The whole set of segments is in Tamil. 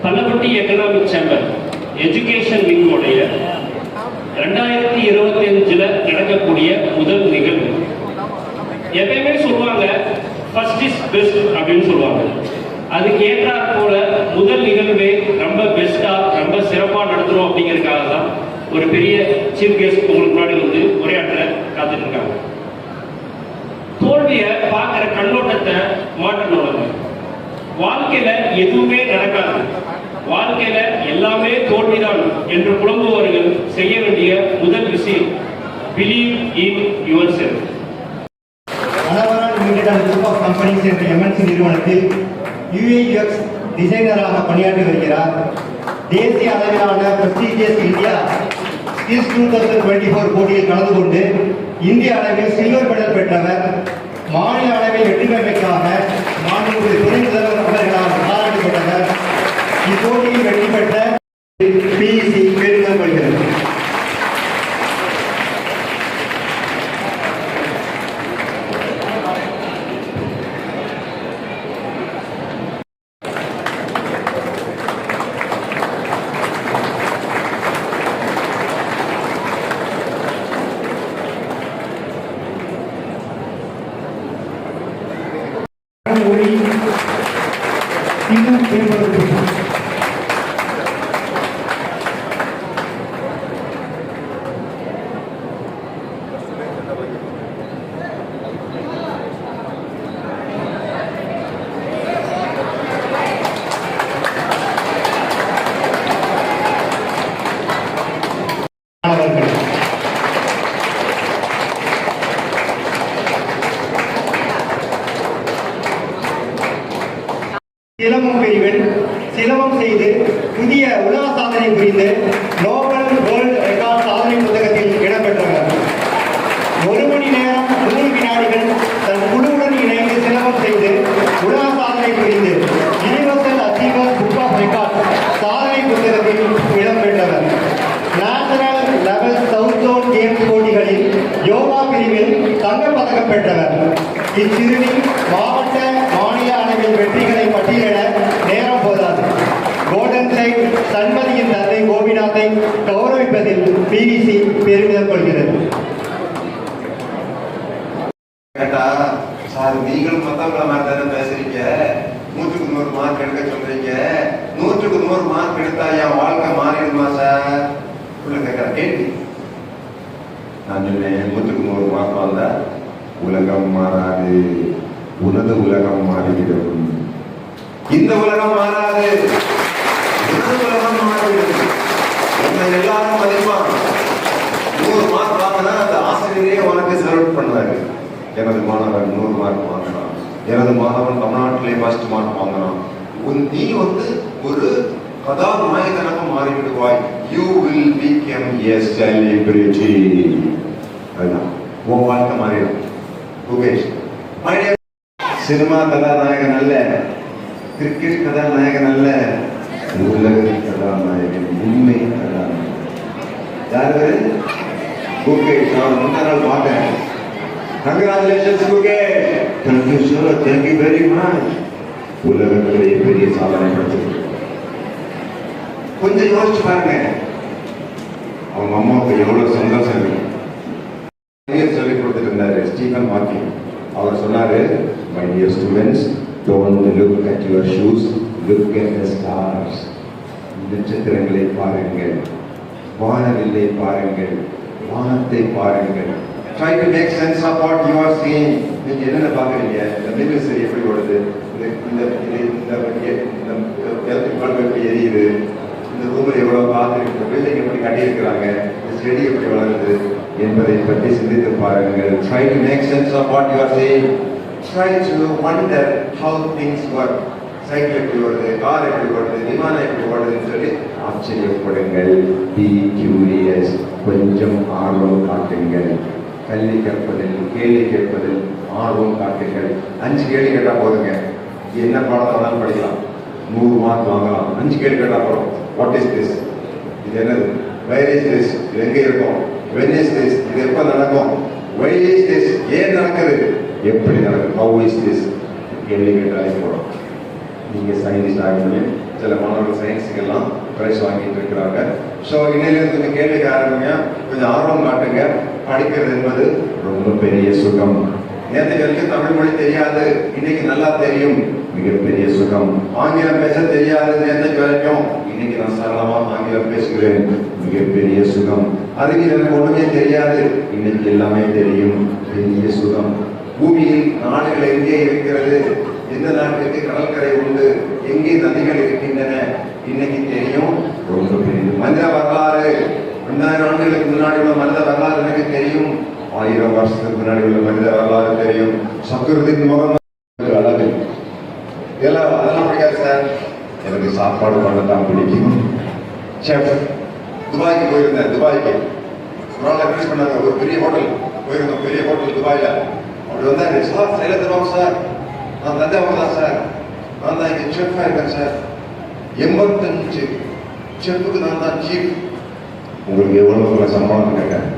பல்லப்பட்டி எக்கனாமிக் சேம்பர் எஜுகேஷன் விங்கோடைய 2025 நடக்கக்கூடிய முதல் நிகழ்வு. எப்பயுமே சொல்லுவாங்க ஃபர்ஸ்ட் இஸ் பெஸ்ட் அப்படின்னு சொல்லுவாங்க. அதுக்கு ஏற்றாற் போல முதல் நிகழ்வே ரொம்ப பெஸ்டா ரொம்ப சிறப்பாக நடத்தணும் அப்படிங்கிறதுக்காக தான் ஒரு பெரிய சீஃப் கெஸ்ட் உங்களுக்கு முன்னாடி வந்து உரையாற்ற காத்துட்டு இருக்காங்க. தோல்வியை பார்க்குற கண்ணோட்டத்தை மாற்றணும். வாழ்க்கையில எதுவுமே நடக்காது, வாழ்க்கையில எல்லாமே தோல்விதான் என்று புலம்புவர்கள் செய்ய வேண்டிய முதல் விஷயம் believe in yourself. Group of companies என்ற எம்என்சி நிறுவனத்தில் UX டிசைனராக பணியாற்றி வருகிறார். தேசிய அளவிலான பிரஸ்டீஜியஸ் இந்தியா ஸ்கில்ஸ் 2024 போட்டியில் கலந்து கொண்டு இந்திய அளவில் சில்வர் மெடல் பெற்றவர். மாநில அளவில் வெற்றி பெற்றமைக்காக மாநில துணை முதல்வர் அவர்களால் பாராட்டப்பட்டவர். இப்போட்டியில் வெற்றி பெற்ற PEC பெருமைப்படுகிறது. இன்னும் மேம்படுத்தும் சிலம்பம் பிரிவில் சிலம்பம் செய்து புதிய உலக சாதனை புரிந்து நோபல் வேர்ல்ட் ரெக்கார்ட் சாதனை புத்தகத்தில் இடம்பெற்றவர். 1 மணி நேரம் 3 வினாடிகள் தன் குழுவுடன் இணைந்து சிலம்பம் செய்து உலக சாதனை புரிந்து universal achiever book of record சாதனை புத்தகத்தில் இடம்பெற்றவர். National level south zone games போட்டிகளில் யோகா பிரிவில் தங்கப் பதக்கம் பெற்றவர். இச்சிறுமி மாவட்ட மாநில அளவில் வெற்றிகளை பட்டியலிட நேரம் போதாது. கோல்டன் சைட் சண்மதியின் தந்தை கோபிநாத்தை கௌரவிப்பதில் PEC பெருமிதம் கொள்கிறது. சார், நீங்களும் மத்தவங்கள மாதிரி தானே பேசுறீங்க. 100க்கு 100 மார்க் எடுக்க சொல்றீங்க. 100க்கு 100 மார்க் எடுத்தா என் வாழ்க்கை மாறிடுமா சார்? உள்ள கேட்கிற கேள்வி. நான் சொன்னேன் 100க்கு 100 மார்க் வந்தா உலகம் மாறாது, உனது உலகம் மாறிவிடும். இந்த உலகம் மாறாது, உனது உலகம் மாறிவிடும். உன்னை எல்லாரும் மதிப்பான். 100 மார்க் வாங்கினா அந்த ஆசிரியரே உனக்கு செலக்ட் பண்ணுவாரு. எனது மாணவன் 100 மார்க் வாங்கினான், எனது மாணவன் தமிழ்நாட்டிலே ஃபர்ஸ்ட் மார்க் வாங்கினான். நீ வந்து ஒரு கதாநாயகனாக மாறிவிடுவாய். You will become a celebrity. அதுதான் உன் வாழ்க்கை மாறிடும். சினிமா கதாநாயகன் அல்ல, கிரிக்கெட் கதாநாயகன் அல்ல, உலக கதாநாயகன், உண்மை கதாநாயகன். யாரு? குகேஷ். நான் முந்தா நாள் பார்த்தேன். Congratulations Gukesh. Thank you sir, thank you very much. உலகத்திலேயே பெரிய சாதனை படைச்சிருக்கு. கொஞ்சம் யோசிச்சு பாருங்க, அவங்க அம்மாவுக்கு எவ்வளவு சந்தோஷம் இருக்கு. சொல்லிக் கொடுத்துட்டு இருந்தாரு ஸ்டீஃபன் ஹாக்கிங். அவர் சொன்னாரு, my dear students, don't look at your shoes, look at the stars. நட்சத்திரங்களை பாருங்கள், வானவில்லை பாருங்கள், வானத்தை பாருங்கள். Try to make sense of what you are seeing. நீங்க என்னென்ன பாக்குறீங்க? இந்த மின்விசிறி எப்படி ஓடுது, இந்த எலக்ட்ரிக் பல்ப் எப்படி எரியுது, இந்த ரூமில் எவ்வளவு காத்திருக்கு, பில்டிங் எப்படி கட்டியிருக்கிறாங்க, இந்த செடி எப்படி வளருது என்பதை பற்றி சிந்தித்து பாருங்கள். Try to make sense of what you are saying. Try to wonder how things work. Cycle எப்படி ஓடுது, கார் எப்படி ஓடுது, விமானம் எப்படி ஓடுதுன்னு சொல்லி ஆச்சரியப்படுங்கள். Be curious. கொஞ்சம் ஆர்வம் காட்டுங்கள். கல்வி கற்பதில், கேள்வி கேட்பதில் ஆர்வம் காட்டுங்கள். 5 கேள்வி கேட்டா போதுங்க, என்ன பாடத்தை வேணாலும் படிக்கலாம், 100 மார்க் வாங்கலாம். 5 கேள்வி கேட்டா போதும். What is this? இது என்னது? Where is this? இது எங்கே இருக்கும்? when is this? இது எப்ப நடக்கும்? why is this? ஏன் நடக்குது? எப்படி நடக்கும்? how is this? கேள்வி கேட்டாலே போதும். நீங்க சயின்டிஸ்ட் ஆக முடியும், சில மாணவர்கள் சயின்ஸுக்கெல்லாம் பிரைஸ் வாங்கிட்டு இருக்கிறாங்க. ஸோ இன்னையிலேருந்து கொஞ்சம் கேள்விக்கு ஆரம்பிங்க, கொஞ்சம் ஆர்வம் காட்டுங்க. படிக்கிறது என்பது ரொம்ப பெரிய சுகம். நேற்று வரைக்கும் தமிழ் மொழி தெரியாது, இன்னைக்கு நல்லா தெரியும், மிகப்பெரிய சுகம். ஆங்கிலம் பேச தெரியாது நேற்று வரைக்கும், இன்னைக்கு நான் சரளமாக ஆங்கிலம் பேசுகிறேன், மிகப்பெரிய சுகம். அறிவியல் எனக்கு ஒண்ணுமே தெரியாது, இன்னைக்கு எல்லாமே தெரியும், பெரிய சுகம். பூமியில் நாடுகள் எங்கே இருக்கிறது, எந்த நாட்டுக்கு கடற்கரை உண்டு, எங்கே நதிகள் இருக்கின்றன, இன்னைக்கு தெரியும், ரொம்ப பெரிய. மனித வரலாறு 2000 ஆண்டுகளுக்கு முன்னாடி உள்ள மனித வரலாறு எனக்கு தெரியும், 1000 வருஷத்துக்கு முன்னாடி உள்ள மனித வரலாறு தெரியும். சக்கரத்தின் முகம் அழகு அதெல்லாம் பிடிக்காது சார், எனக்கு சாப்பாடு பண்ணத்தான் பிடிக்கும். செஃப் துபாய்க்கு போயிருந்தேன், துபாய்க்கு ஒரு நாள் அட்வைஸ் பண்ணாங்க, ஒரு பெரிய ஹோட்டல் போயிருந்தோம், பெரிய ஹோட்டல் துபாயில. அப்படி வந்தாங்க, சார் சைலத்துறோம் சார், நான் தஞ்சாவூர் தான் சார், நான் தான் இங்கே செஃப்பாக இருக்கேன் சார், 85 செஃப்புக்கு நான் தான் சீஃப். உங்களுக்கு எவ்வளோ சம்பளம் கேட்டேன்.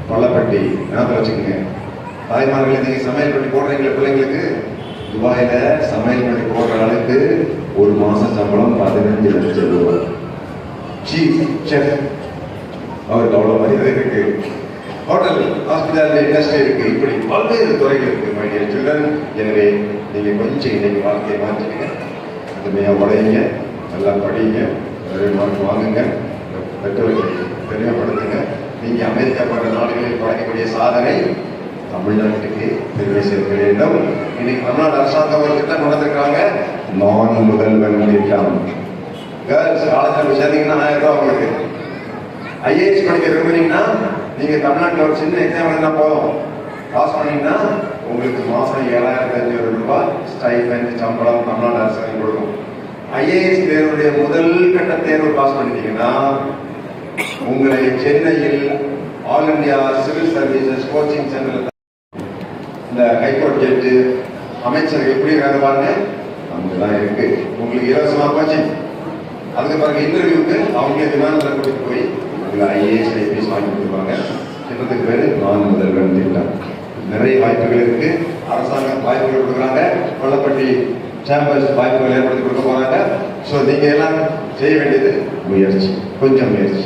பள்ளப்பட்டி ஞாபகம் வச்சுக்கோங்க. தாய்மார்களே, நீங்கள் சமையல் பண்ணி போடுறீங்களே பிள்ளைங்களுக்கு, துபாயில சமையல் பண்ணி போடுற அளவுக்கு ஒரு மாசம் சம்பளம் 15 லட்சம் ரூபாய். சீஃப் செஃப், அவருக்கு அவ்வளோ மரியாதை இருக்கு. ஹோட்டல், ஹாஸ்பிட்டாலிட்டி, இண்டஸ்ட்ரி இருக்கு, இப்படி பல்வேறு துறைகள் இருக்கு மை டியர் சில்ட்ரன். எனவே நீங்க கொஞ்சம் இன்னைக்கு வாழ்க்கையை மாற்றிக்கங்க, அதுமையாக உடையுங்க, நல்லா படிங்க, நிறைய மார்க் வாங்குங்க, பெற்றோர்களை பெருமைப்படுத்துங்க. நீங்க அமெரிக்கா போன்ற நாடுகளில் படைக்கக்கூடிய சாதனை தமிழ்நாட்டுக்கு பெருமை சேர்க்க வேண்டும். இன்னைக்கு தமிழ்நாடு அரசாங்கம் ஒரு திட்டம் நடந்திருக்காங்க, நான் முதல்வன் திட்டம். கேர்ள்ஸ் காலேஜில் சேர்ந்தீங்கன்னா 1000 ரூபாய் உங்களுக்கு. ஐஏஎஸ் படிக்க விரும்புறீங்கன்னா நீங்க தமிழ்நாட்டில் ஒரு சின்ன எக்ஸாம் எழுதினா போதும், பாஸ் பண்ணீங்கன்னா உங்களுக்கு மாசம் 7500 ரூபாய் ஸ்டைபெண்ட் சம்பளம் தமிழ்நாடு அரசாங்கம் கொடுக்கும். ஐஏஎஸ் தேர்வுடைய முதல் கட்ட தேர்வு பாஸ் பண்ணிட்டீங்கன்னா உங்களை சென்னையில் all India civil services coaching centre, இந்த ஹைகோர்ட் ஜட்ஜு, அமைச்சர் எப்படி இருக்காங்க பாருங்க, அங்கதான் இருக்கு. உங்களுக்கு இலவசமா கோச்சிங். அதுக்கு பிறகு இன்டர்வியூக்கு அவங்களே விமானத்தில் கூட்டிட்டு போய் உங்களை ஐஏஎஸ் ஐபிஎஸ் வாங்கி கொடுப்பாங்க. திட்டத்துக்கு பேரு நான் முதல்வன் திட்டம். நிறைய வாய்ப்புகள் இருக்கு, அரசாங்கம் வாய்ப்புகள் கொடுக்குறாங்க, கொல்லப்பட்டி சேம்பர்ஸ் வாய்ப்புகள் ஏற்படுத்தி கொடுக்க போறாங்க. ஸோ நீங்க எல்லாம் செய்ய வேண்டியது முயற்சி, கொஞ்சம் முயற்சி.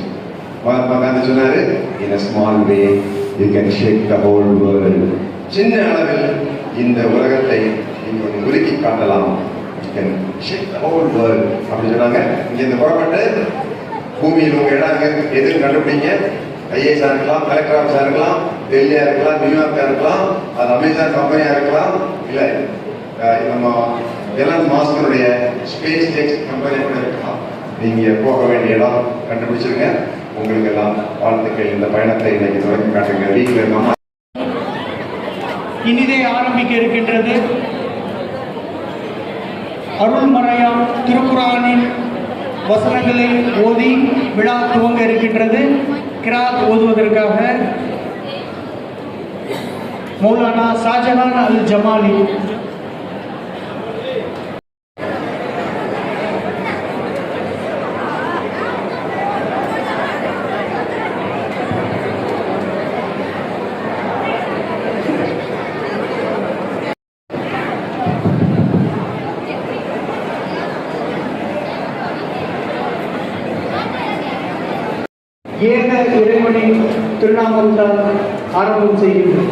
மகாத்மா காந்தி சொன்னாரு, in a small way you can shake the whole world. சின்ன அளவில் இந்த உலகத்தை நீங்க உருக்கி காட்டலாம். You can shake the whole world அப்படி சொன்னாங்க. இங்க இந்த புறப்பட்டு பூமியில் உங்க இடம் எதுன்னு கண்டுபிடிங்க. ஐஏஎஸ்ஆ இருக்கலாம், கலெக்டர் ஆஃபீஸா இருக்கலாம், டெல்லியா இருக்கலாம், நியூயார்க்கா இருக்கலாம், அது அமேசான் கம்பெனியா இருக்கலாம், இல்ல நம்ம எலான் மாஸ்கனுடைய ஸ்பேஸ் எக்ஸ் கம்பெனி கூட இருக்கலாம். நீங்க போக வேண்டிய இடம் கண்டுபிடிச்சிருங்க. உங்களுக்கு எல்லாம் வாழ்த்துக்கள். இந்த பயணத்தை இன்னைக்கு தொடங்கி காட்டுங்க. வீட்டில் இருக்கமா இனிதே ஆரம்பிக்க இருக்கின்றது. அருள்மறையாம் திருக்குரானின் வசனங்களை ஓதி விழா துவங்க இருக்கின்றது. கிராத் ஓதுவதற்காக மௌலானா ஷாஜஹான் அல் ஜமாலி. ஏக இறைவனின் திருநாமத்தால் ஆரம்பம் செய்கின்றோம்.